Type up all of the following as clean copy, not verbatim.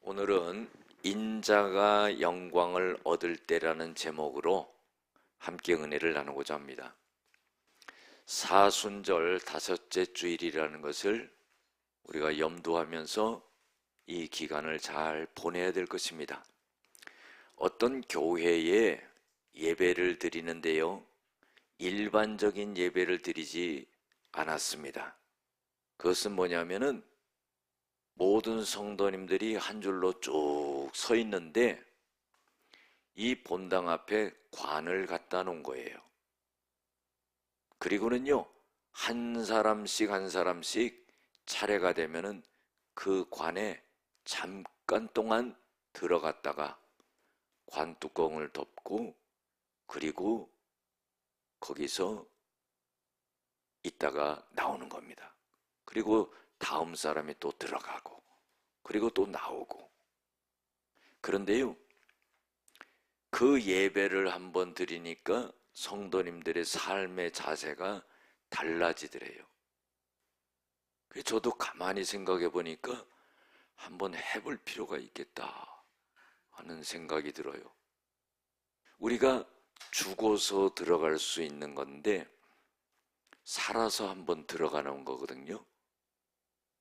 오늘은 인자가 영광을 얻을 때라는 제목으로 함께 은혜를 나누고자 합니다. 사순절 다섯째 주일이라는 것을 우리가 염두하면서 이 기간을 잘 보내야 될 것입니다. 어떤 교회에 예배를 드리는데요, 일반적인 예배를 드리지 않았습니다. 그것은 뭐냐면은 모든 성도님들이 한 줄로 쭉 서 있는데 이 본당 앞에 관을 갖다 놓은 거예요. 그리고는요, 한 사람씩 한 사람씩 차례가 되면은 그 관에 잠깐 동안 들어갔다가 관 뚜껑을 덮고 그리고 거기서 있다가 나오는 겁니다. 그리고 다음 사람이 또 들어가고 그리고 또 나오고. 그런데요, 그 예배를 한번 드리니까 성도님들의 삶의 자세가 달라지더래요. 그래서 저도 가만히 생각해 보니까 한번 해볼 필요가 있겠다 하는 생각이 들어요. 우리가 죽어서 들어갈 수 있는 건데 살아서 한번 들어가는 거거든요.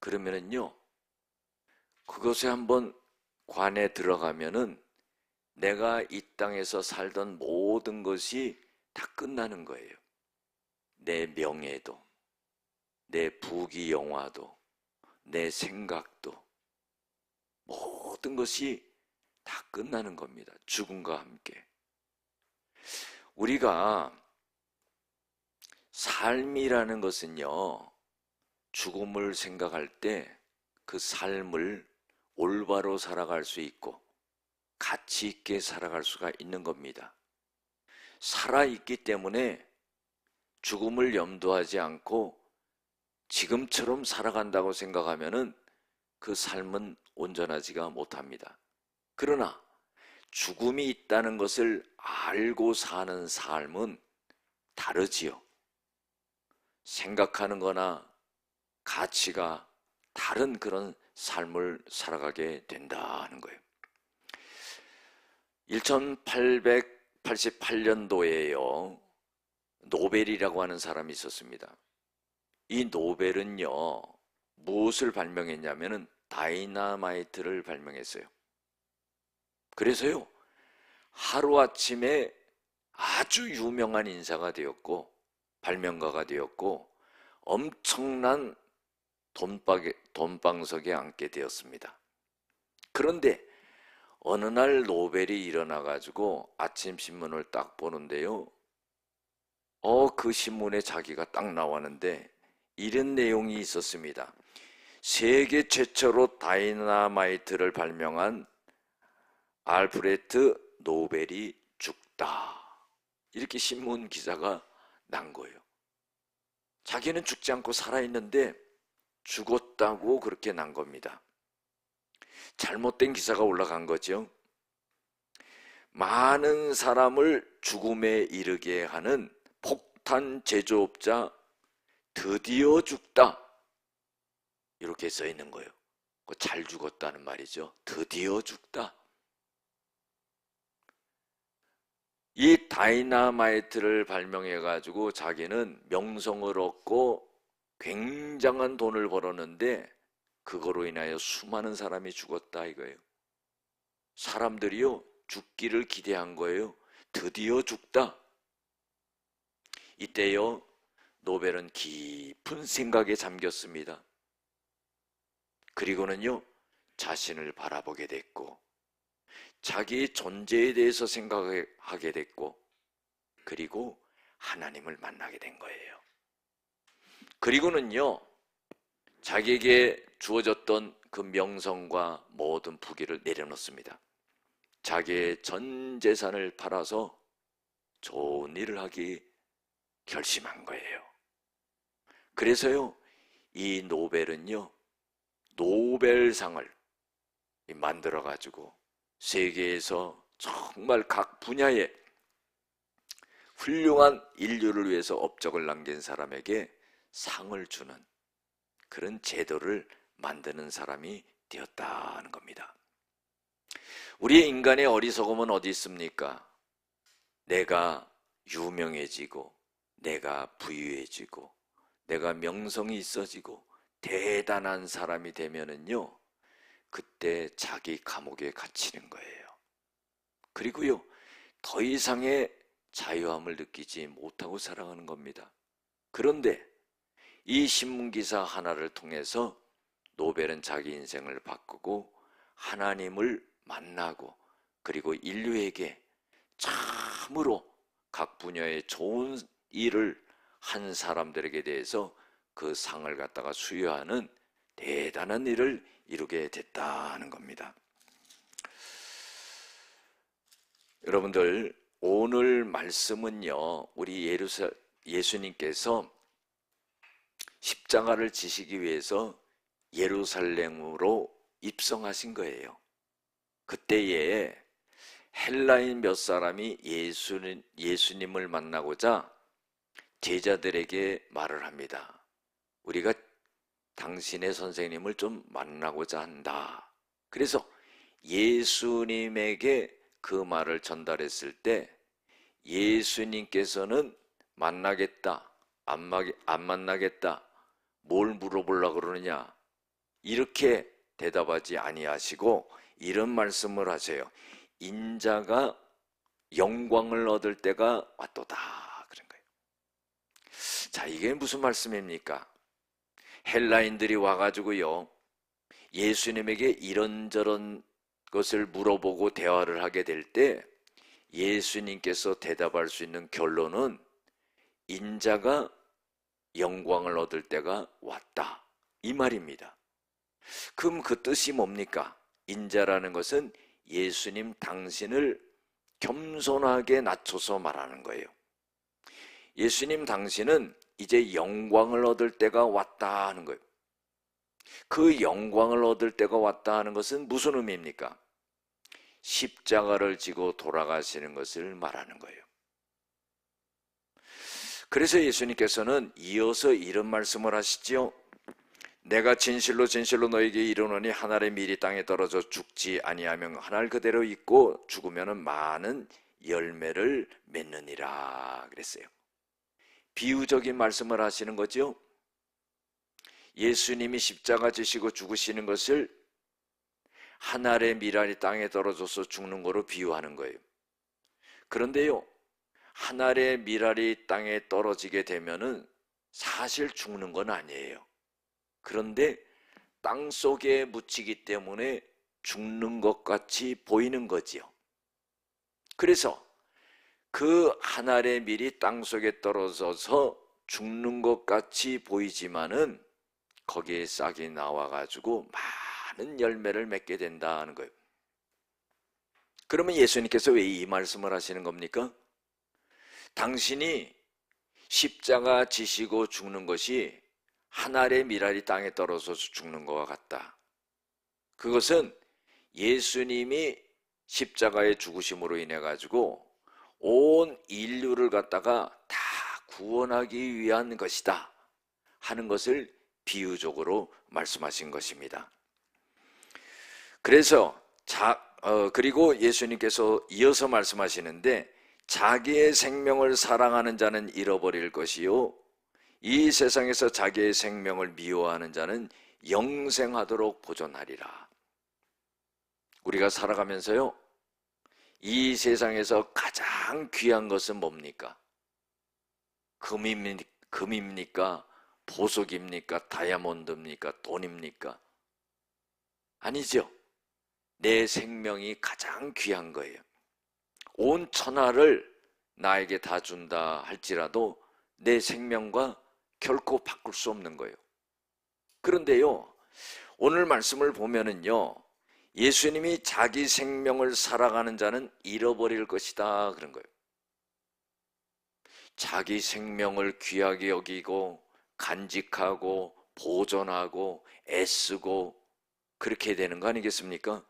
그러면은요, 그것에 한번 관에 들어가면은 내가 이 땅에서 살던 모든 것이 다 끝나는 거예요. 내 명예도, 내 부귀영화도, 내 생각도, 모든 것이 다 끝나는 겁니다. 죽음과 함께. 우리가 삶이라는 것은요, 죽음을 생각할 때 그 삶을 올바로 살아갈 수 있고 가치 있게 살아갈 수가 있는 겁니다. 살아있기 때문에 죽음을 염두하지 않고 지금처럼 살아간다고 생각하면은 그 삶은 온전하지가 못합니다. 그러나 죽음이 있다는 것을 알고 사는 삶은 다르지요. 생각하는 거나 가치가 다른 그런 삶을 살아가게 된다는 거예요. 1888년도에요, 노벨이라고 하는 사람이 있었습니다. 이 노벨은요, 무엇을 발명했냐면은 다이나마이트를 발명했어요. 그래서요, 하루아침에 아주 유명한 인사가 되었고 발명가가 되었고 엄청난 돈방석에 앉게 되었습니다. 그런데 어느 날 노벨이 일어나가지고 아침 신문을 딱 보는데요, 그 신문에 자기가 딱 나왔는데 이런 내용이 있었습니다. 세계 최초로 다이나마이트를 발명한 알프레드 노벨이 죽다, 이렇게 신문 기사가 난 거예요. 자기는 죽지 않고 살아있는데 죽었다고 그렇게 난 겁니다. 잘못된 기사가 올라간 거죠. 많은 사람을 죽음에 이르게 하는 폭탄 제조업자 드디어 죽다, 이렇게 써 있는 거예요. 잘 죽었다는 말이죠. 드디어 죽다. 이 다이나마이트를 발명해 가지고 자기는 명성을 얻고 굉장한 돈을 벌었는데 그거로 인하여 수많은 사람이 죽었다 이거예요. 사람들이요, 죽기를 기대한 거예요. 드디어 죽다. 이때요, 노벨은 깊은 생각에 잠겼습니다. 그리고는요, 자신을 바라보게 됐고 자기의 존재에 대해서 생각하게 됐고 그리고 하나님을 만나게 된 거예요. 그리고는요, 자기에게 주어졌던 그 명성과 모든 부귀를 내려놓습니다. 자기의 전 재산을 팔아서 좋은 일을 하기 결심한 거예요. 그래서요, 이 노벨은요, 노벨상을 만들어 가지고 세계에서 정말 각 분야에 훌륭한 인류를 위해서 업적을 남긴 사람에게 상을 주는 그런 제도를 만드는 사람이 되었다는 겁니다. 우리의 인간의 어리석음은 어디 있습니까? 내가 유명해지고, 내가 부유해지고, 내가 명성이 있어지고, 대단한 사람이 되면은요, 그때 자기 감옥에 갇히는 거예요. 그리고요, 더 이상의 자유함을 느끼지 못하고 살아가는 겁니다. 그런데 이 신문기사 하나를 통해서 노벨은 자기 인생을 바꾸고 하나님을 만나고, 그리고 인류에게 참으로 각 분야의 좋은 일을 한 사람들에게 대해서 그 상을 갖다가 수여하는 대단한 일을 이루게 됐다는 겁니다. 여러분들, 오늘 말씀은요, 우리 예수님께서 십자가를 지시기 위해서 예루살렘으로 입성하신 거예요. 그때에 헬라인 몇 사람이 예수님을 만나고자 제자들에게 말을 합니다. 우리가 당신의 선생님을 좀 만나고자 한다. 그래서 예수님에게 그 말을 전달했을 때 예수님께서는 만나겠다, 안 만나겠다, 뭘 물어보려고 그러느냐, 이렇게 대답하지 아니하시고 이런 말씀을 하세요. 인자가 영광을 얻을 때가 왔도다, 그런 거예요. 자, 이게 무슨 말씀입니까? 헬라인들이 와가지고요, 예수님에게 이런저런 것을 물어보고 대화를 하게 될 때 예수님께서 대답할 수 있는 결론은 인자가 영광을 얻을 때가 왔다, 이 말입니다. 그럼 그 뜻이 뭡니까? 인자라는 것은 예수님 당신을 겸손하게 낮춰서 말하는 거예요. 예수님 당신은 이제 영광을 얻을 때가 왔다 하는 거예요. 그 영광을 얻을 때가 왔다 하는 것은 무슨 의미입니까? 십자가를 지고 돌아가시는 것을 말하는 거예요. 그래서 예수님께서는 이어서 이런 말씀을 하시죠. 내가 진실로 진실로 너에게 이르노니 한 알의 밀이 땅에 떨어져 죽지 아니하면 한 알 그대로 있고 죽으면 많은 열매를 맺느니라 그랬어요. 비유적인 말씀을 하시는 거죠. 예수님이 십자가 지시고 죽으시는 것을 한 알의 밀알이 땅에 떨어져서 죽는 거로 비유하는 거예요. 그런데요, 한 알의 밀알이 땅에 떨어지게 되면은 사실 죽는 건 아니에요. 그런데 땅 속에 묻히기 때문에 죽는 것 같이 보이는 거지요. 그래서 그 한 알의 밀이 땅 속에 떨어져서 죽는 것 같이 보이지만은 거기에 싹이 나와가지고 많은 열매를 맺게 된다는 거예요. 그러면 예수님께서 왜 이 말씀을 하시는 겁니까? 당신이 십자가 지시고 죽는 것이 한 알의 밀알이 땅에 떨어져서 죽는 것과 같다. 그것은 예수님이 십자가의 죽으심으로 인해 가지고 온 인류를 갖다가 다 구원하기 위한 것이다 하는 것을 비유적으로 말씀하신 것입니다. 그래서 그리고 예수님께서 이어서 말씀하시는데, 자기의 생명을 사랑하는 자는 잃어버릴 것이요 이 세상에서 자기의 생명을 미워하는 자는 영생하도록 보존하리라. 우리가 살아가면서요, 이 세상에서 가장 귀한 것은 뭡니까? 금입니까? 보석입니까? 다이아몬드입니까? 돈입니까? 아니죠. 내 생명이 가장 귀한 거예요. 온 천하를 나에게 다 준다 할지라도 내 생명과 결코 바꿀 수 없는 거예요. 그런데요, 오늘 말씀을 보면은요, 예수님이 자기 생명을 살아가는 자는 잃어버릴 것이다 그런 거예요. 자기 생명을 귀하게 여기고 간직하고 보존하고 애쓰고 그렇게 되는 거 아니겠습니까?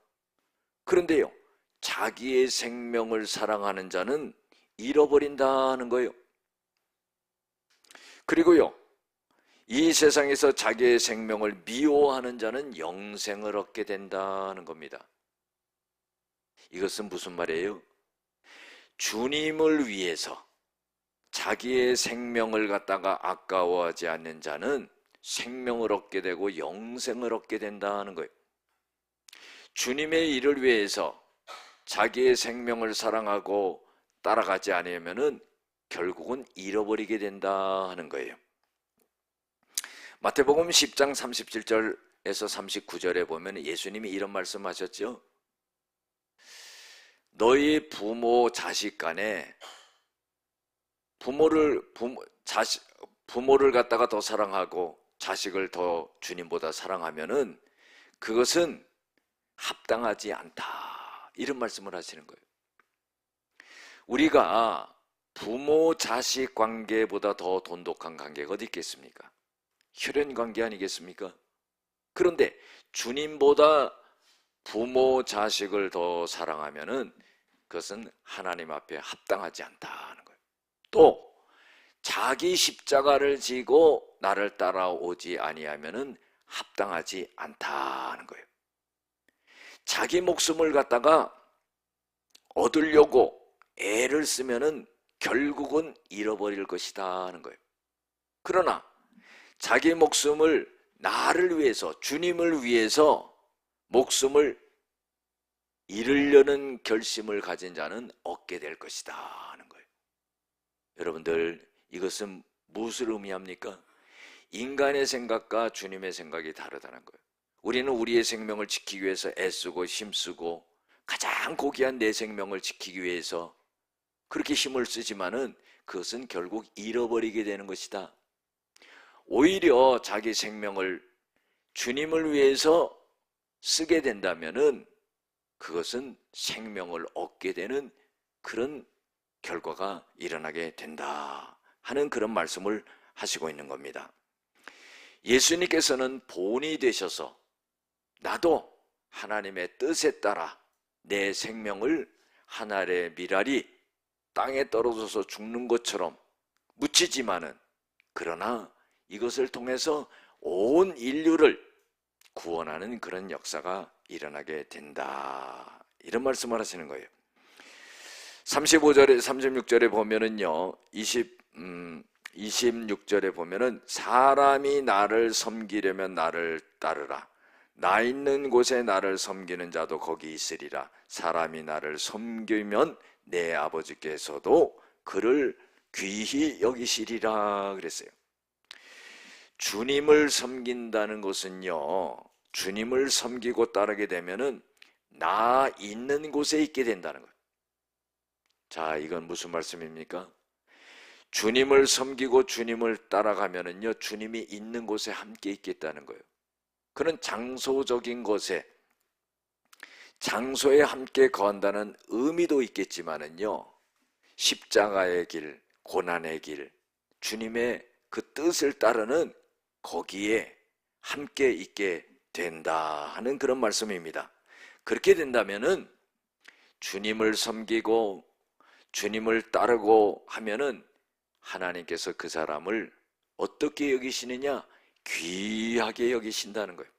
그런데요, 자기의 생명을 사랑하는 자는 잃어버린다는 거예요. 그리고요, 이 세상에서 자기의 생명을 미워하는 자는 영생을 얻게 된다는 겁니다. 이것은 무슨 말이에요? 주님을 위해서 자기의 생명을 갖다가 아까워하지 않는 자는 생명을 얻게 되고 영생을 얻게 된다는 거예요. 주님의 일을 위해서 자기의 생명을 사랑하고 따라가지 않으면은 결국은 잃어버리게 된다 하는 거예요. 마태복음 10장 37절에서 39절에 보면 예수님이 이런 말씀하셨죠. 너희 부모 자식 간에 부모를 갖다가 더 사랑하고 자식을 더 주님보다 사랑하면은 그것은 합당하지 않다. 이런 말씀을 하시는 거예요. 우리가 부모 자식 관계보다 더 돈독한 관계가 어디 있겠습니까? 혈연 관계 아니겠습니까? 그런데 주님보다 부모 자식을 더 사랑하면은 그것은 하나님 앞에 합당하지 않다 하는 거예요. 또 자기 십자가를 지고 나를 따라오지 아니하면은 합당하지 않다 하는 거예요. 자기 목숨을 갖다가 얻으려고 애를 쓰면은 결국은 잃어버릴 것이다 하는 거예요. 그러나 자기 목숨을 나를 위해서, 주님을 위해서 목숨을 잃으려는 결심을 가진 자는 얻게 될 것이다 하는 거예요. 여러분들, 이것은 무엇을 의미합니까? 인간의 생각과 주님의 생각이 다르다는 거예요. 우리는 우리의 생명을 지키기 위해서 애쓰고 힘쓰고 가장 고귀한 내 생명을 지키기 위해서 그렇게 힘을 쓰지만은 그것은 결국 잃어버리게 되는 것이다. 오히려 자기 생명을 주님을 위해서 쓰게 된다면은 그것은 생명을 얻게 되는 그런 결과가 일어나게 된다 하는 그런 말씀을 하시고 있는 겁니다. 예수님께서는 본이 되셔서 나도 하나님의 뜻에 따라 내 생명을 하늘의 미랄이 땅에 떨어져서 죽는 것처럼 묻히지만은 그러나 이것을 통해서 온 인류를 구원하는 그런 역사가 일어나게 된다. 이런 말씀을 하시는 거예요. 35절에 36절에 보면은요. 26절에 보면은 사람이 나를 섬기려면 나를 따르라. 나 있는 곳에 나를 섬기는 자도 거기 있으리라. 사람이 나를 섬기면 내 아버지께서도 그를 귀히 여기시리라 그랬어요. 주님을 섬긴다는 것은요, 주님을 섬기고 따르게 되면은 나 있는 곳에 있게 된다는 거예요. 자, 이건 무슨 말씀입니까? 주님을 섬기고 주님을 따라가면은요, 주님이 있는 곳에 함께 있겠다는 거예요. 그런 장소적인 것에, 장소에 함께 거한다는 의미도 있겠지만은요, 십자가의 길, 고난의 길, 주님의 그 뜻을 따르는 거기에 함께 있게 된다 하는 그런 말씀입니다. 그렇게 된다면은 주님을 섬기고 주님을 따르고 하면은 하나님께서 그 사람을 어떻게 여기시느냐? 귀하게 여기신다는 거예요.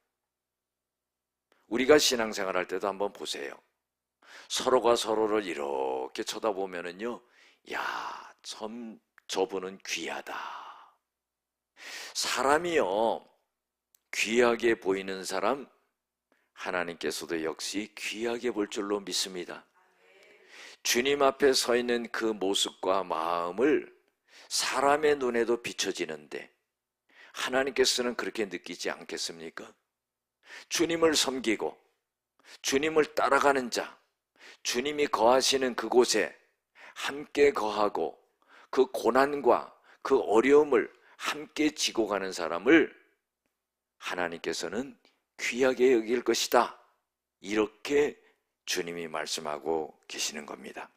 우리가 신앙생활 할 때도 한번 보세요. 서로가 서로를 이렇게 쳐다보면은요, 야, 참 저분은 귀하다. 사람이요, 귀하게 보이는 사람 하나님께서도 역시 귀하게 볼 줄로 믿습니다. 주님 앞에 서 있는 그 모습과 마음을 사람의 눈에도 비춰지는데 하나님께서는 그렇게 느끼지 않겠습니까? 주님을 섬기고 주님을 따라가는 자, 주님이 거하시는 그곳에 함께 거하고 그 고난과 그 어려움을 함께 지고 가는 사람을 하나님께서는 귀하게 여길 것이다. 이렇게 주님이 말씀하고 계시는 겁니다.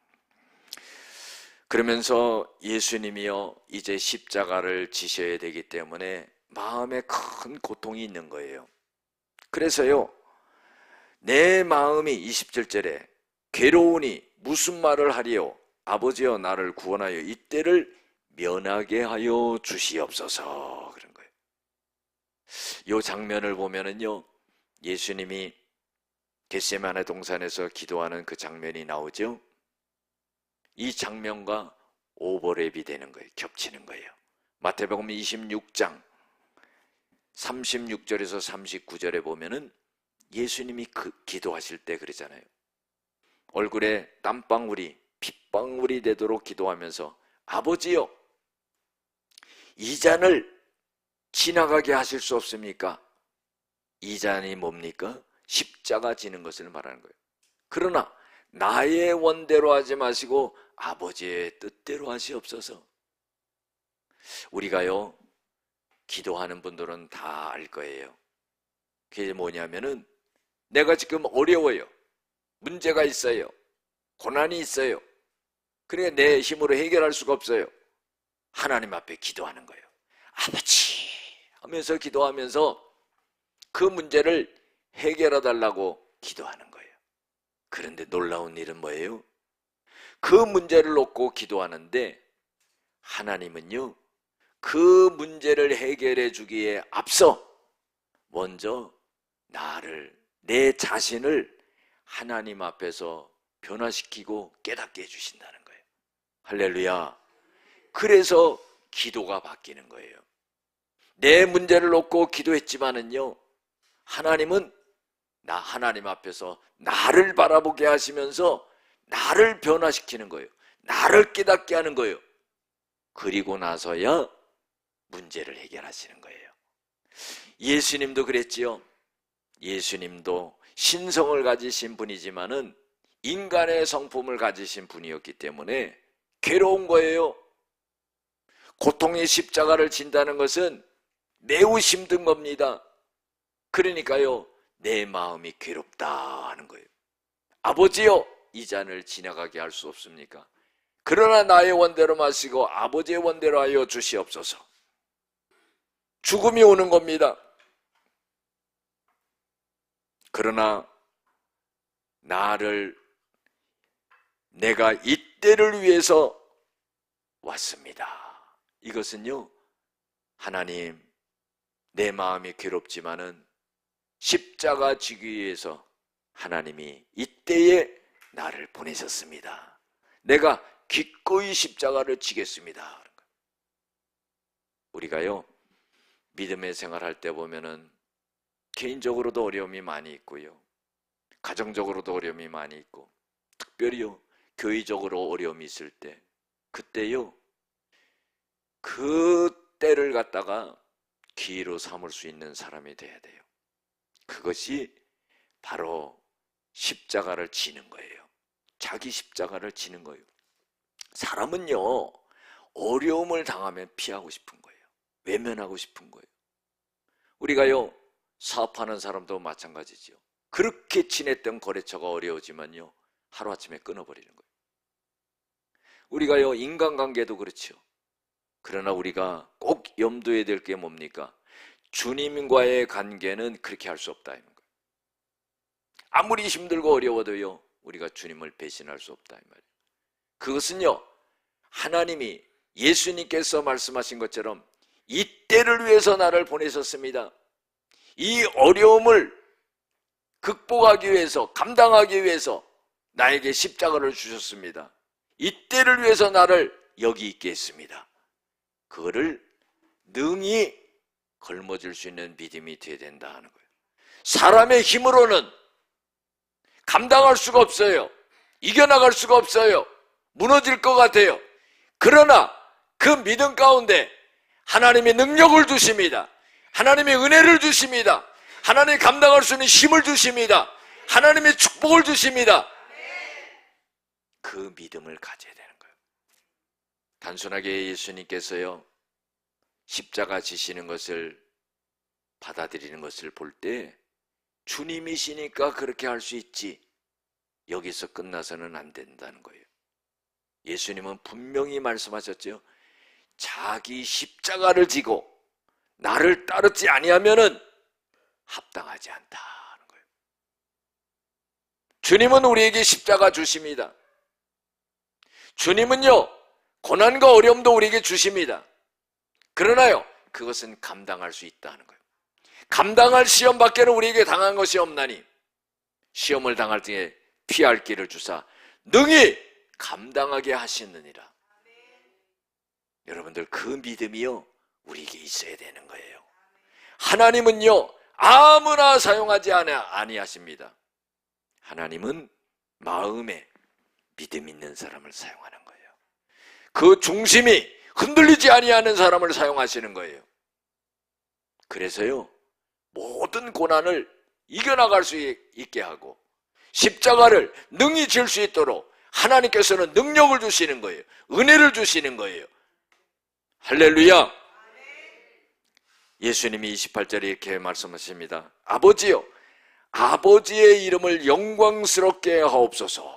그러면서 예수님이요, 이제 십자가를 지셔야 되기 때문에 마음에 큰 고통이 있는 거예요. 그래서요, 내 마음이 27절에 괴로우니 무슨 말을 하리요? 아버지여 나를 구원하여 이때를 면하게 하여 주시옵소서. 그런 거예요. 이 장면을 보면은요, 예수님이 겟세마네 동산에서 기도하는 그 장면이 나오죠. 이 장면과 오버랩이 되는 거예요. 겹치는 거예요. 마태복음 26장 36절에서 39절에 보면은 예수님이 기도하실 때 그러잖아요. 얼굴에 땀방울이 핏방울이 되도록 기도하면서 아버지요, 이 잔을 지나가게 하실 수 없습니까? 이 잔이 뭡니까? 십자가 지는 것을 말하는 거예요. 그러나 나의 원대로 하지 마시고 아버지의 뜻대로 하시옵소서. 우리가요, 기도하는 분들은 다 알 거예요. 그게 뭐냐면은 내가 지금 어려워요. 문제가 있어요. 고난이 있어요. 그러니까 내 힘으로 해결할 수가 없어요. 하나님 앞에 기도하는 거예요. 아버지 하면서 기도하면서 그 문제를 해결해 달라고 기도하는 거예요. 그런데 놀라운 일은 뭐예요? 그 문제를 놓고 기도하는데 하나님은요, 그 문제를 해결해 주기에 앞서 먼저 내 자신을 하나님 앞에서 변화시키고 깨닫게 해주신다는 거예요. 할렐루야. 그래서 기도가 바뀌는 거예요. 내 문제를 놓고 기도했지만은요, 하나님은 하나님 앞에서 나를 바라보게 하시면서 나를 변화시키는 거예요. 나를 깨닫게 하는 거예요. 그리고 나서야 문제를 해결하시는 거예요. 예수님도 그랬지요. 예수님도 신성을 가지신 분이지만은 인간의 성품을 가지신 분이었기 때문에 괴로운 거예요. 고통의 십자가를 진다는 것은 매우 힘든 겁니다. 그러니까요, 내 마음이 괴롭다 하는 거예요. 아버지요, 이 잔을 지나가게 할 수 없습니까? 그러나 나의 원대로 마시고 아버지의 원대로 하여 주시옵소서. 죽음이 오는 겁니다. 그러나 내가 이때를 위해서 왔습니다. 이것은요, 하나님, 내 마음이 괴롭지만은 십자가 지기 위해서 하나님이 이때에 나를 보내셨습니다. 내가 기꺼이 십자가를 지겠습니다. 우리가요, 믿음의 생활할 때 보면은 개인적으로도 어려움이 많이 있고요, 가정적으로도 어려움이 많이 있고, 특별히요, 교회적으로 어려움이 있을 때, 그때요, 그 때를 갖다가 기회로 삼을 수 있는 사람이 돼야 돼요. 그것이 바로 십자가를 지는 거예요. 자기 십자가를 지는 거예요. 사람은요, 어려움을 당하면 피하고 싶은 거예요. 외면하고 싶은 거예요. 우리가요, 사업하는 사람도 마찬가지죠. 그렇게 지냈던 거래처가 어려워지면요, 하루아침에 끊어버리는 거예요. 우리가요, 인간관계도 그렇죠. 그러나 우리가 꼭 염두에 될 게 뭡니까? 주님과의 관계는 그렇게 할 수 없다는 거예요. 아무리 힘들고 어려워도요, 우리가 주님을 배신할 수 없다 이 말이에요. 그것은요, 하나님이 예수님께서 말씀하신 것처럼 이때를 위해서 나를 보내셨습니다. 이 어려움을 극복하기 위해서, 감당하기 위해서 나에게 십자가를 주셨습니다. 이때를 위해서 나를 여기 있게 했습니다. 그거를 능히 걸머질 수 있는 믿음이 되어야 된다 하는 거예요. 사람의 힘으로는 감당할 수가 없어요. 이겨나갈 수가 없어요. 무너질 것 같아요. 그러나 그 믿음 가운데 하나님의 능력을 주십니다. 하나님의 은혜를 주십니다. 하나님이 감당할 수 있는 힘을 주십니다. 하나님의 축복을 주십니다. 그 믿음을 가져야 되는 거예요. 단순하게 예수님께서요, 십자가 지시는 것을 받아들이는 것을 볼 때 주님이시니까 그렇게 할 수 있지, 여기서 끝나서는 안 된다는 거예요. 예수님은 분명히 말씀하셨죠. 자기 십자가를 지고 나를 따르지 아니하면은 합당하지 않다는 거예요. 주님은 우리에게 십자가 주십니다. 주님은요, 고난과 어려움도 우리에게 주십니다. 그러나요, 그것은 감당할 수 있다는 거예요. 감당할 시험 밖에는 우리에게 당한 것이 없나니 시험을 당할 때에 피할 길을 주사 능히 감당하게 하시느니라. 여러분들, 그 믿음이요 우리에게 있어야 되는 거예요. 하나님은요 아무나 사용하지 아니하십니다. 하나님은 마음에 믿음 있는 사람을 사용하는 거예요. 그 중심이 흔들리지 아니하는 사람을 사용하시는 거예요. 그래서요 모든 고난을 이겨나갈 수 있게 하고 십자가를 능히 질 수 있도록 하나님께서는 능력을 주시는 거예요. 은혜를 주시는 거예요. 할렐루야. 예수님이 28절에 이렇게 말씀하십니다. 아버지요, 아버지의 이름을 영광스럽게 하옵소서.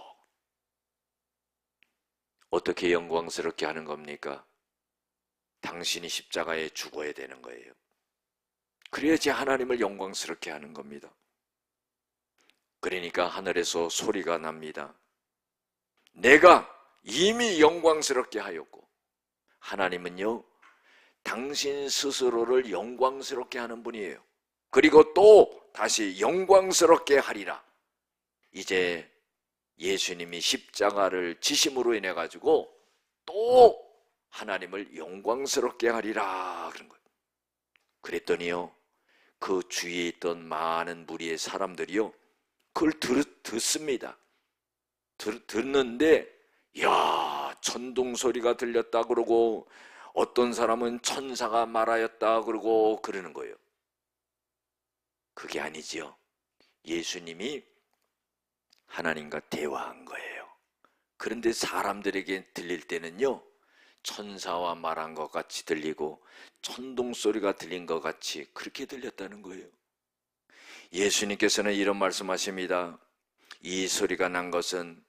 어떻게 영광스럽게 하는 겁니까? 당신이 십자가에 죽어야 되는 거예요. 그래야지 하나님을 영광스럽게 하는 겁니다. 그러니까 하늘에서 소리가 납니다. 내가 이미 영광스럽게 하였고, 하나님은요 당신 스스로를 영광스럽게 하는 분이에요. 그리고 또 다시 영광스럽게 하리라. 이제 예수님이 십자가를 지심으로 인해 가지고 또 하나님을 영광스럽게 하리라 그런 거예요. 그랬더니요 그 주위에 있던 많은 무리의 사람들이요 그걸 듣습니다. 듣는데 야 천둥 소리가 들렸다 그러고 어떤 사람은 천사가 말하였다 그러고 그러는 거예요. 그게 아니지요. 예수님이 하나님과 대화한 거예요. 그런데 사람들에게 들릴 때는요 천사와 말한 것 같이 들리고 천둥 소리가 들린 것 같이 그렇게 들렸다는 거예요. 예수님께서는 이런 말씀하십니다. 이 소리가 난 것은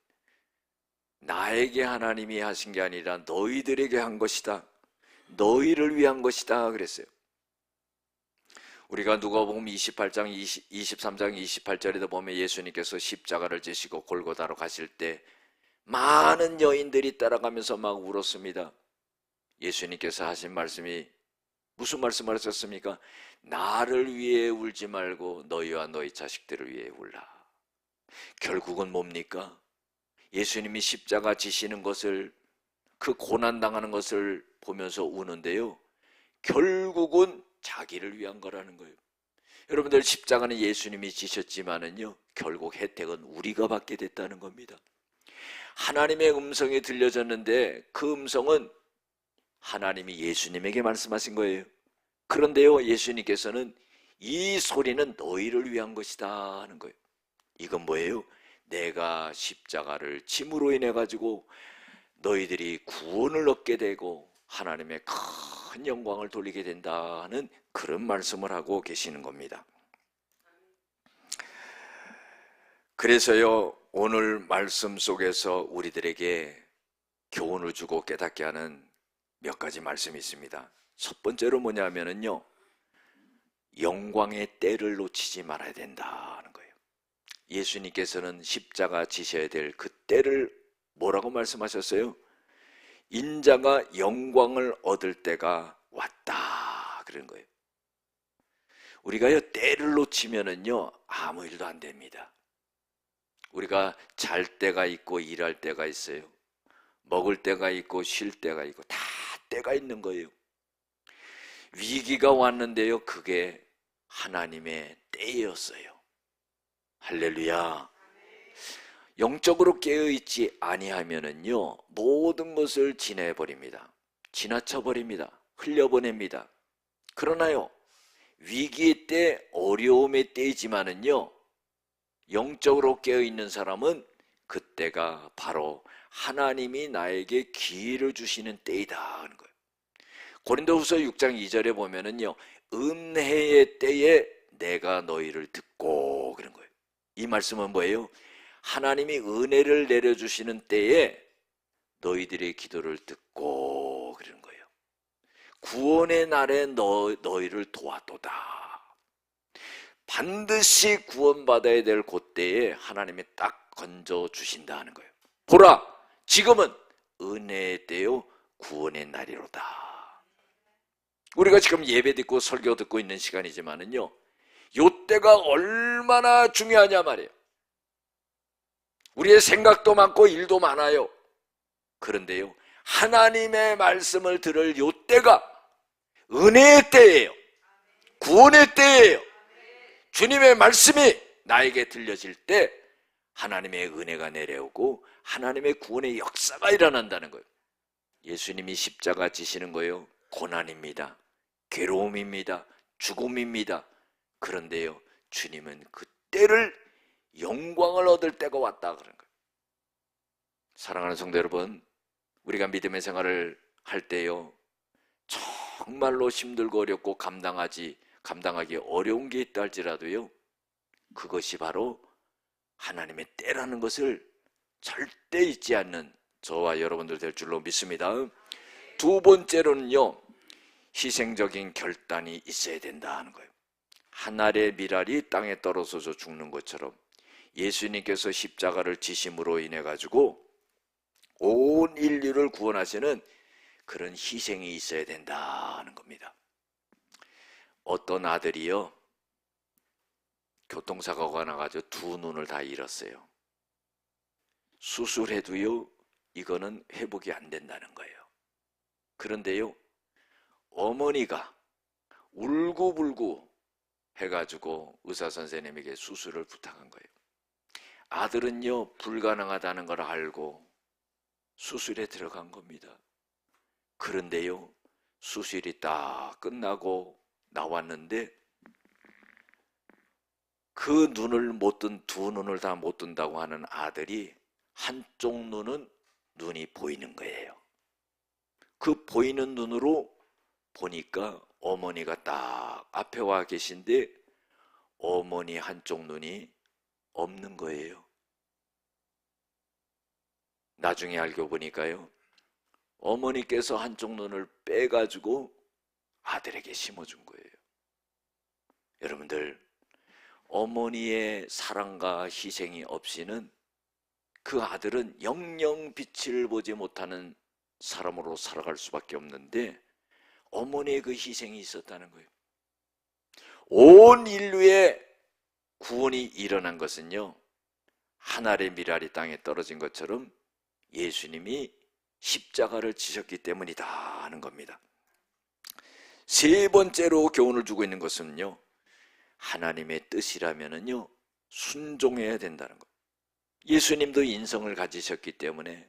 나에게 하나님이 하신 게 아니라 너희들에게 한 것이다. 너희를 위한 것이다 그랬어요. 우리가 누가복음 23장 28절에도 보면 예수님께서 십자가를 지시고 골고다로 가실 때 많은 여인들이 따라가면서 막 울었습니다. 예수님께서 하신 말씀이 무슨 말씀을 하셨습니까? 나를 위해 울지 말고 너희와 너희 자식들을 위해 울라. 결국은 뭡니까? 예수님이 십자가 지시는 것을, 그 고난당하는 것을 보면서 우는데요 결국은 자기를 위한 거라는 거예요. 여러분들, 십자가는 예수님이 지셨지만은요 결국 혜택은 우리가 받게 됐다는 겁니다. 하나님의 음성이 들려졌는데 그 음성은 하나님이 예수님에게 말씀하신 거예요. 그런데요 예수님께서는 이 소리는 너희를 위한 것이다 하는 거예요. 이건 뭐예요? 내가 십자가를 짐으로 인해 가지고 너희들이 구원을 얻게 되고 하나님의 큰 영광을 돌리게 된다는 그런 말씀을 하고 계시는 겁니다. 그래서요 오늘 말씀 속에서 우리들에게 교훈을 주고 깨닫게 하는 몇 가지 말씀이 있습니다. 첫 번째로 뭐냐면요 영광의 때를 놓치지 말아야 된다는 거예요. 예수님께서는 십자가 지셔야 될 그 때를 뭐라고 말씀하셨어요? 인자가 영광을 얻을 때가 왔다 그런 거예요. 우리가요 때를 놓치면은요 아무 일도 안 됩니다. 우리가 잘 때가 있고 일할 때가 있어요. 먹을 때가 있고 쉴 때가 있고 다 때가 있는 거예요. 위기가 왔는데요 그게 하나님의 때였어요. 할렐루야. 영적으로 깨어있지 아니하면은요 모든 것을 지나버립니다. 지나쳐버립니다. 흘려보냅니다. 그러나요 위기의 때, 어려움의 때이지만은요 영적으로 깨어있는 사람은 그때가 바로 하나님이 나에게 기회를 주시는 때이다 하는 거예요. 고린도후서 6장 2절에 보면은요 은혜의 때에 내가 너희를 듣고 그런 거예요. 이 말씀은 뭐예요? 하나님이 은혜를 내려주시는 때에 너희들의 기도를 듣고 그러는 거예요. 구원의 날에 너희를 도와도다. 반드시 구원받아야 될 그때에 하나님이 딱 건져주신다 하는 거예요. 보라, 지금은 은혜의 때요 구원의 날이로다. 우리가 지금 예배 듣고 설교 듣고 있는 시간이지만은요 요 때가 얼마나 중요하냐 말이에요. 우리의 생각도 많고 일도 많아요. 그런데요, 하나님의 말씀을 들을 요 때가 은혜의 때예요. 구원의 때예요. 주님의 말씀이 나에게 들려질 때 하나님의 은혜가 내려오고 하나님의 구원의 역사가 일어난다는 거예요. 예수님이 십자가 지시는 거예요. 고난입니다. 괴로움입니다. 죽음입니다. 그런데요, 주님은 그 때를 영광을 얻을 때가 왔다 그런 거예요. 사랑하는 성도 여러분, 우리가 믿음의 생활을 할 때요, 정말로 힘들고 어렵고 감당하기 어려운 게 있다 할지라도요, 그것이 바로 하나님의 때라는 것을 절대 잊지 않는 저와 여러분들 될 줄로 믿습니다. 두 번째로는요, 희생적인 결단이 있어야 된다 하는 거예요. 한 알의 밀알이 땅에 떨어져서 죽는 것처럼 예수님께서 십자가를 지심으로 인해 가지고 온 인류를 구원하시는 그런 희생이 있어야 된다 하는 겁니다. 어떤 아들이요, 교통사고가 나가지고 두 눈을 다 잃었어요. 수술해도요, 이거는 회복이 안 된다는 거예요. 그런데요, 어머니가 울고불고 해가지고 의사 선생님에게 수술을 부탁한 거예요. 아들은요, 불가능하다는 걸 알고 수술에 들어간 겁니다. 그런데요, 수술이 딱 끝나고 나왔는데 그 눈을 못 뜬, 두 눈을 다 못 뜬다고 하는 아들이 한쪽 눈은 눈이 보이는 거예요. 그 보이는 눈으로 보니까 어머니가 딱 앞에 와 계신데 어머니 한쪽 눈이 없는 거예요. 나중에 알고 보니까요, 어머니께서 한쪽 눈을 빼가지고 아들에게 심어준 거예요. 여러분들, 어머니의 사랑과 희생이 없이는 그 아들은 영영 빛을 보지 못하는 사람으로 살아갈 수밖에 없는데 어머니의 그 희생이 있었다는 거예요. 온 인류의 구원이 일어난 것은요, 한 알의 밀알이 땅에 떨어진 것처럼 예수님이 십자가를 지셨기 때문이다 하는 겁니다. 세 번째로 교훈을 주고 있는 것은요, 하나님의 뜻이라면은요, 순종해야 된다는 것. 예수님도 인성을 가지셨기 때문에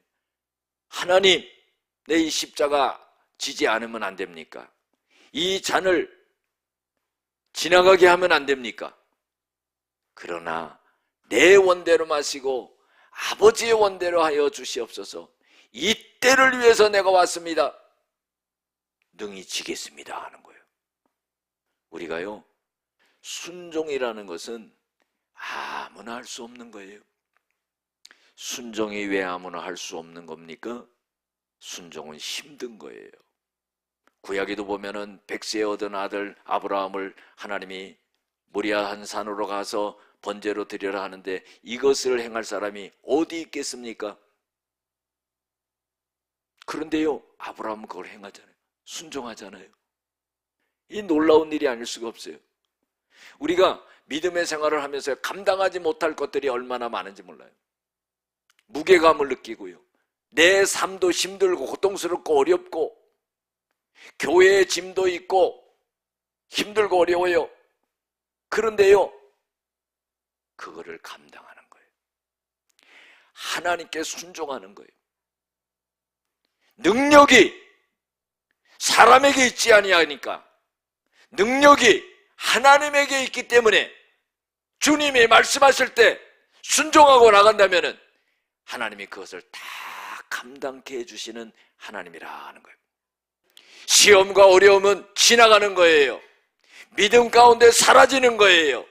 하나님, 내 이 십자가 지지 않으면 안 됩니까? 이 잔을 지나가게 하면 안 됩니까? 그러나 내 원대로 마시고 아버지의 원대로 하여 주시옵소서. 이 때를 위해서 내가 왔습니다. 능히 지겠습니다 하는 거예요. 우리가요, 순종이라는 것은 아무나 할 수 없는 거예요. 순종이 왜 아무나 할 수 없는 겁니까? 순종은 힘든 거예요. 구약에도 보면은 백세에 얻은 아들 아브라함을 하나님이 모리아 한 산으로 가서 번제로 드리라 하는데 이것을 행할 사람이 어디 있겠습니까? 그런데요, 아브라함은 그걸 행하잖아요. 순종하잖아요. 이 놀라운 일이 아닐 수가 없어요. 우리가 믿음의 생활을 하면서 감당하지 못할 것들이 얼마나 많은지 몰라요. 무게감을 느끼고요, 내 삶도 힘들고 고통스럽고 어렵고 교회의 짐도 있고 힘들고 어려워요. 그런데요, 그거를 감당하는 거예요. 하나님께 순종하는 거예요. 능력이 사람에게 있지 아니하니까 능력이 하나님에게 있기 때문에 주님이 말씀하실 때 순종하고 나간다면 하나님이 그것을 다 감당케 해주시는 하나님이라 하는 거예요. 시험과 어려움은 지나가는 거예요. 믿음 가운데 사라지는 거예요.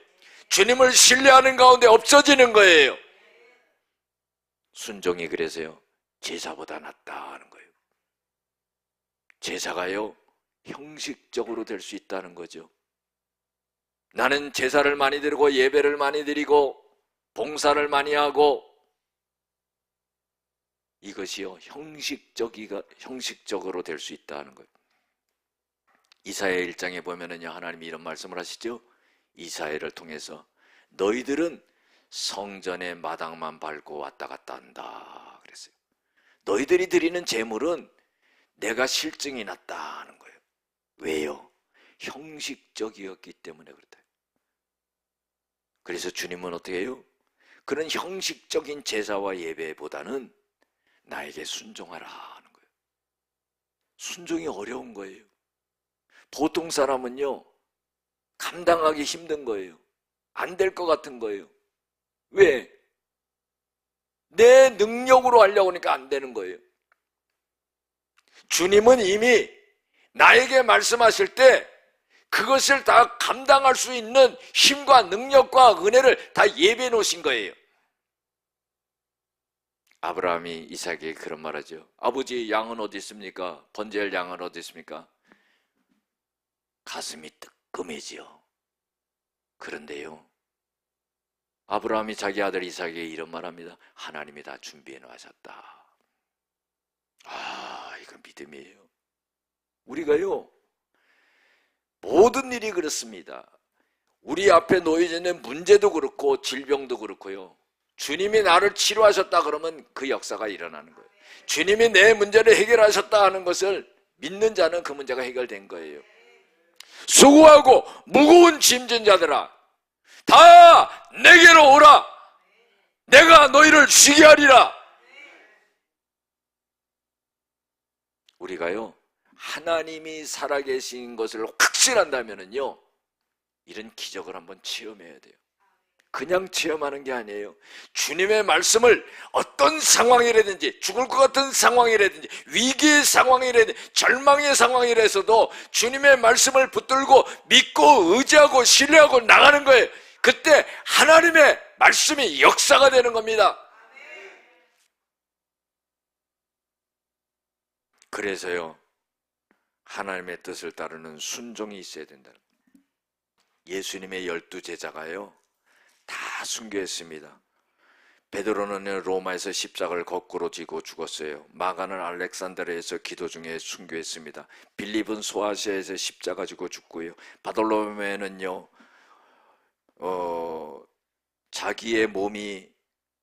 주님을 신뢰하는 가운데 없어지는 거예요. 순종이 그래서요, 제사보다 낫다 하는 거예요. 제사가요, 형식적으로 될 수 있다는 거죠. 나는 제사를 많이 드리고 예배를 많이 드리고 봉사를 많이 하고 이것이요, 형식적으로 될 수 있다는 거예요. 이사야 1장에 보면은요, 하나님이 이런 말씀을 하시죠. 이사야를 통해서 너희들은 성전의 마당만 밟고 왔다 갔다 한다 그랬어요. 너희들이 드리는 제물은 내가 실증이 났다 하는 거예요. 왜요? 형식적이었기 때문에 그렇다. 그래서 주님은 어떻게 해요? 그런 형식적인 제사와 예배보다는 나에게 순종하라 하는 거예요. 순종이 어려운 거예요. 보통 사람은요, 감당하기 힘든 거예요. 안 될 것 같은 거예요. 왜? 내 능력으로 하려고 하니까 안 되는 거예요. 주님은 이미 나에게 말씀하실 때 그것을 다 감당할 수 있는 힘과 능력과 은혜를 다 예비해 놓으신 거예요. 아브라함이 이삭에게 그런 말하죠. 아버지, 양은 어디 있습니까? 번제할 양은 어디 있습니까? 가슴이 뜨끔해지요. 그런데요, 아브라함이 자기 아들 이삭에게 이런 말합니다. 하나님이 다 준비해 놓으셨다. 아, 이건 믿음이에요. 우리가요, 모든 일이 그렇습니다. 우리 앞에 놓여져 있는 문제도 그렇고 질병도 그렇고요, 주님이 나를 치료하셨다 그러면 그 역사가 일어나는 거예요. 주님이 내 문제를 해결하셨다 하는 것을 믿는 자는 그 문제가 해결된 거예요. 수고하고 무거운 짐진 자들아, 다 내게로 오라. 내가 너희를 쉬게 하리라. 우리가요, 하나님이 살아계신 것을 확신한다면요, 이런 기적을 한번 체험해야 돼요. 그냥 체험하는 게 아니에요. 주님의 말씀을 어떤 상황이라든지, 죽을 것 같은 상황이라든지, 위기의 상황이라든지, 절망의 상황이라서도 주님의 말씀을 붙들고 믿고 의지하고 신뢰하고 나가는 거예요. 그때 하나님의 말씀이 역사가 되는 겁니다. 그래서요, 하나님의 뜻을 따르는 순종이 있어야 된다. 예수님의 12제자가요 다 순교했습니다. 베드로는 로마에서 십자가를 거꾸로 지고 죽었어요. 마가는 알렉산드리아에서 기도 중에 순교했습니다. 빌립은 소아시아에서 십자가 지고 죽고요. 바돌로메는요 자기의 몸이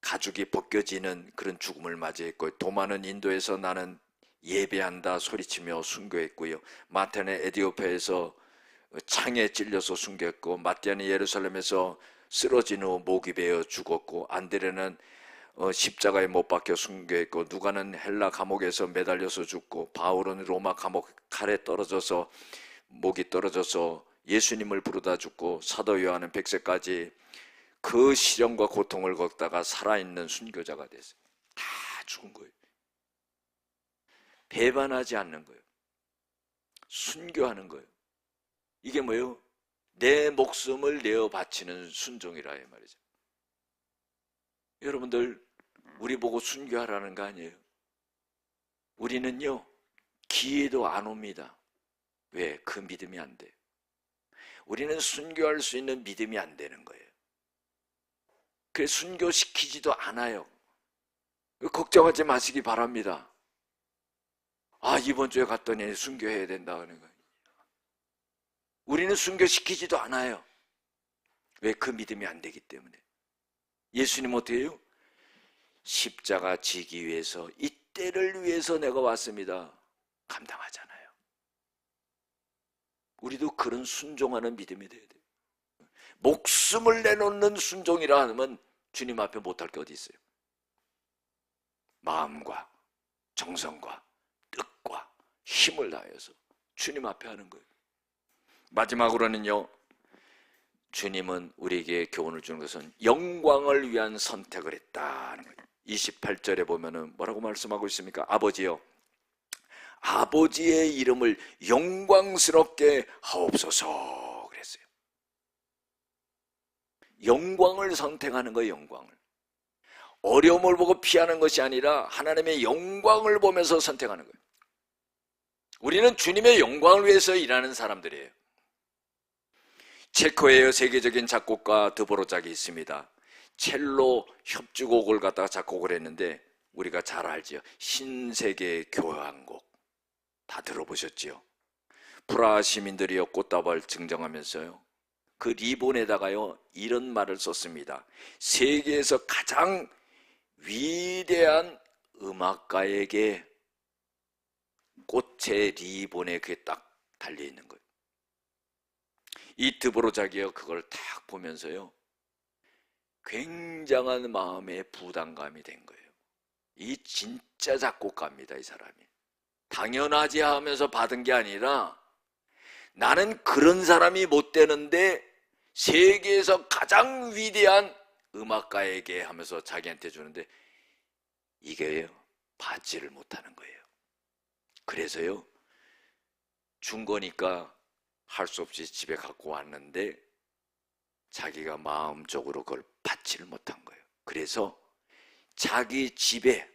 가죽이 벗겨지는 그런 죽음을 맞이했고요. 도마는 인도에서 나는 예배한다 소리치며 순교했고요. 마태는 에디오피아에서 창에 찔려서 순교했고, 마띠아는 예루살렘에서 쓰러진 후 목이 베어 죽었고, 안드레는 십자가에 못 박혀 순교했고, 누가는 헬라 감옥에서 매달려서 죽고, 바울은 로마 감옥 칼에 떨어져서 목이 떨어져서 예수님을 부르다 죽고, 사도 요한은 100세까지 그 시련과 고통을 겪다가 살아있는 순교자가 됐어요. 다 죽은 거예요. 배반하지 않는 거예요. 순교하는 거예요. 이게 뭐예요? 내 목숨을 내어 바치는 순종이라 이 말이죠. 여러분들, 우리 보고 순교하라는 거 아니에요. 우리는요, 기회도 안 옵니다. 왜? 그 믿음이 안 돼요. 우리는 순교할 수 있는 믿음이 안 되는 거예요. 그래서 순교시키지도 않아요. 걱정하지 마시기 바랍니다. 아, 이번 주에 갔더니 순교해야 된다 하는 거예요. 우리는 순교시키지도 않아요. 왜? 그 믿음이 안 되기 때문에. 예수님 어떻게 해요? 십자가 지기 위해서, 이 때를 위해서 내가 왔습니다. 감당하잖아요. 우리도 그런 순종하는 믿음이 돼야 돼요. 목숨을 내놓는 순종이라 하면 주님 앞에 못할 게 어디 있어요? 마음과 정성과 뜻과 힘을 다해서 주님 앞에 하는 거예요. 마지막으로는요, 주님은 우리에게 교훈을 주는 것은 영광을 위한 선택을 했다는 거예요. 28절에 보면은 뭐라고 말씀하고 있습니까? 아버지요, 아버지의 이름을 영광스럽게 하옵소서 그랬어요. 영광을 선택하는 거예요. 영광을. 어려움을 보고 피하는 것이 아니라 하나님의 영광을 보면서 선택하는 거예요. 우리는 주님의 영광을 위해서 일하는 사람들이에요. 체코의 세계적인 작곡가 드보로작이 있습니다. 첼로 협주곡을 갖다가 작곡을 했는데 우리가 잘 알지요. 신세계 교향곡 다 들어보셨지요? 프라하 시민들이요 꽃다발 증정하면서요, 그 리본에다가요 이런 말을 썼습니다. 세계에서 가장 위대한 음악가에게 꽃의 리본에 그게 딱 달려있는 거예요. 이 드보로자기가 그걸 딱 보면서요 굉장한 마음의 부담감이 된 거예요. 이 진짜 작곡가입니다, 이 사람이. 당연하지 하면서 받은 게 아니라 나는 그런 사람이 못 되는데 세계에서 가장 위대한 음악가에게 하면서 자기한테 주는데 이게요 받지를 못하는 거예요. 그래서요 준 거니까 할 수 없이 집에 갖고 왔는데 자기가 마음적으로 그걸 받지를 못한 거예요. 그래서 자기 집에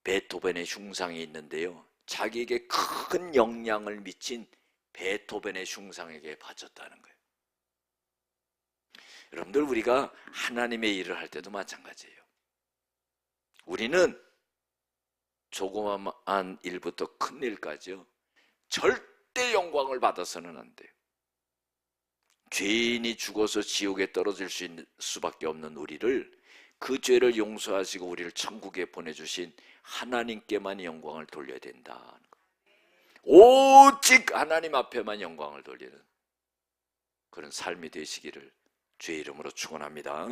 베토벤의 흉상이 있는데요 자기에게 큰 영향을 미친 베토벤의 흉상에게 바쳤다는 거예요. 여러분들 우리가 하나님의 일을 할 때도 마찬가지예요. 우리는 조그마한 일부터 큰 일까지요 절대 영광을 받아서는 안 돼요. 죄인이 죽어서 지옥에 떨어질 수밖에 없는 우리를 그 죄를 용서하시고 우리를 천국에 보내주신 하나님께만 영광을 돌려야 된다는 거예요. 오직 하나님 앞에만 영광을 돌리는 그런 삶이 되시기를 주의 이름으로 축원합니다.